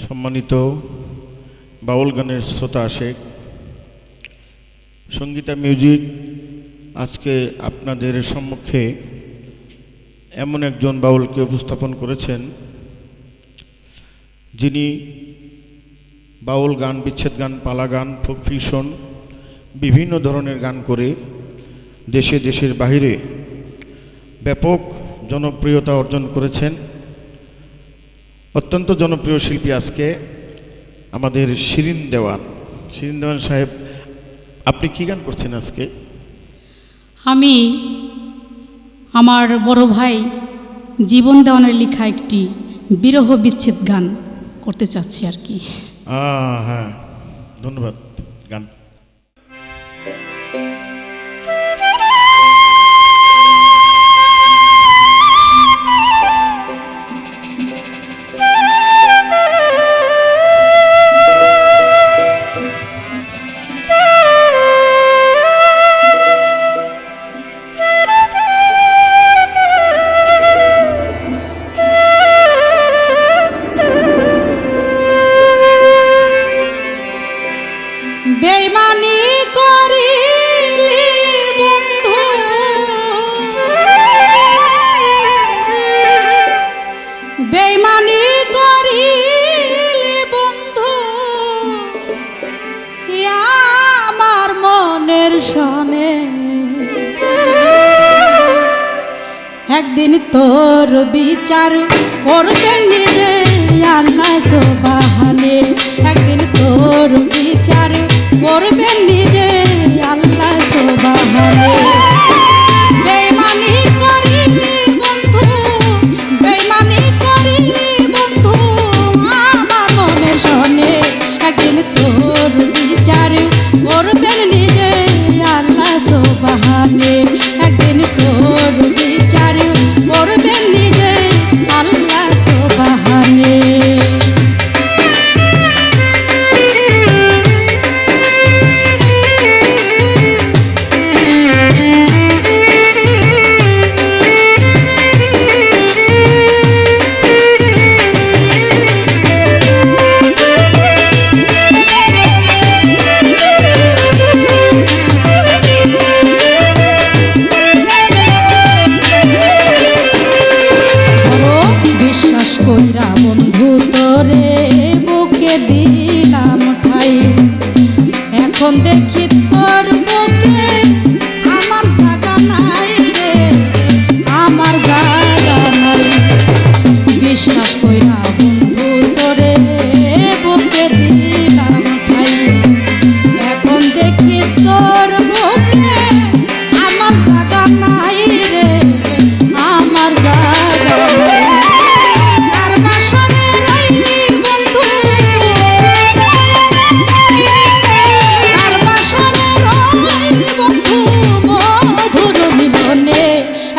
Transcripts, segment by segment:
সম্মানিত বাউল গানের শ্রোতা আশেক, সঙ্গীতা মিউজিক আজকে আপনাদের সম্মুখে এমন একজন বাউলকে উপস্থাপন করেছেন যিনি বাউল গান, বিচ্ছেদ গান, পালা গান, ফোক ফিউশন বিভিন্ন ধরনের গান করে দেশে দেশের বাহিরে ব্যাপক জনপ্রিয়তা অর্জন করেছেন। অত্যন্ত জনপ্রিয় শিল্পী আজকে আমাদের শিরিন দেওয়ান। শিরিন দেওয়ান সাহেব, আপনি কি গান করছেন আজকে? আমি আমার বড় ভাই জীবন দেওয়ানের লেখা একটি বিরহ বিচ্ছেদ গান করতে চাচ্ছি আর কি। হ্যাঁ, ধন্যবাদ। গান বেইমানি করিলি বন্ধু, বেইমানি করিলি বন্ধু, আমার মনের সনে একদিন তোর বিচার করবেন নিজে আল্লাহ সুবহানে। একদিন তোর বিচার করবেন নিজে আল্লাহ সুবহানে। বেইমানি করিলি বন্ধু, বেইমানি করিলি বন্ধু, আমার মনে শোনে একদিন তোর বিচার করবেন নিজে আল্লাহ সুবহানে। একদিন তোর বিচার করবেন নিজে আল্লাহ সুবহানে। কইরা বন্ধু তোরে বুকে দিলাম ঠাই, এখন দেখি তোর বুকে আমার জায়গা নাই রে, আমার জায়গা নাই। বিশ্বাস কইরা বন্ধু তোরে বুকে দিলাম ঠাই, এখন দেখি তোর বুকে আমার জায়গা নাই রে, আমার জায়গা নাই।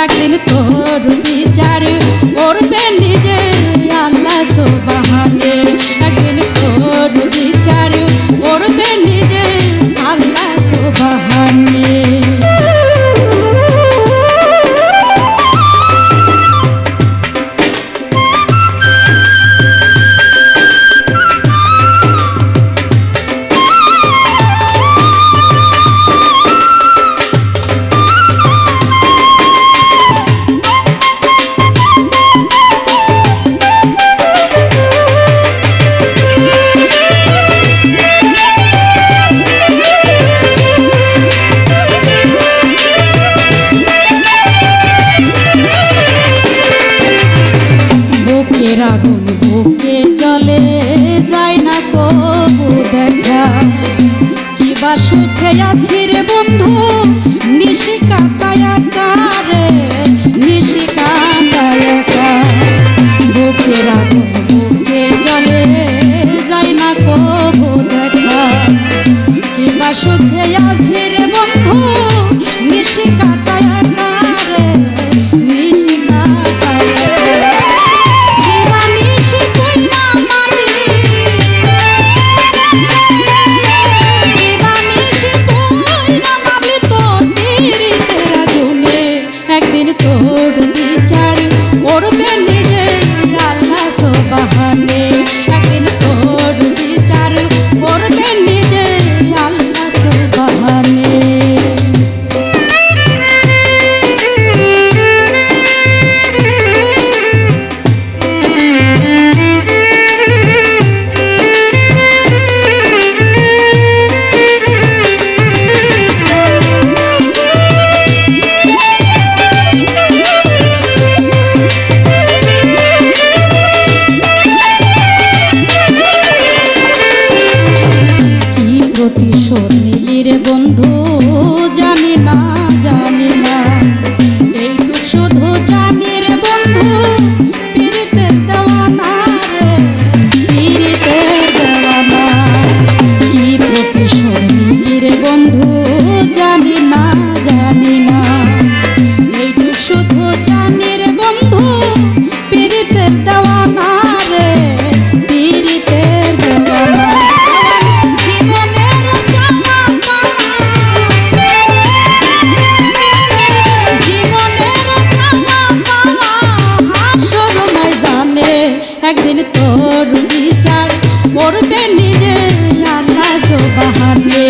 একদিন তোর বিচার করবেন নিজে আল্লাহ সুবহানে। একদিন তোর বিচার করবেন নিজে আল্লাহ সুবহানে। আগুন বুকে জ্বলে যায় না কবু দেখা, কিবা সুখে আছি রে বন্ধু নিশি কাটায় রে, নিশি কাটায়। বুকের আগুন বুকে জ্বলে যায় না কবু দেখা, কিবা সুখে আছি রে বন্ধু নিশি কাটায় রে, নিশি কাটায়। করুণ বিচার করবে নিজে আল্লাহ সুবহানে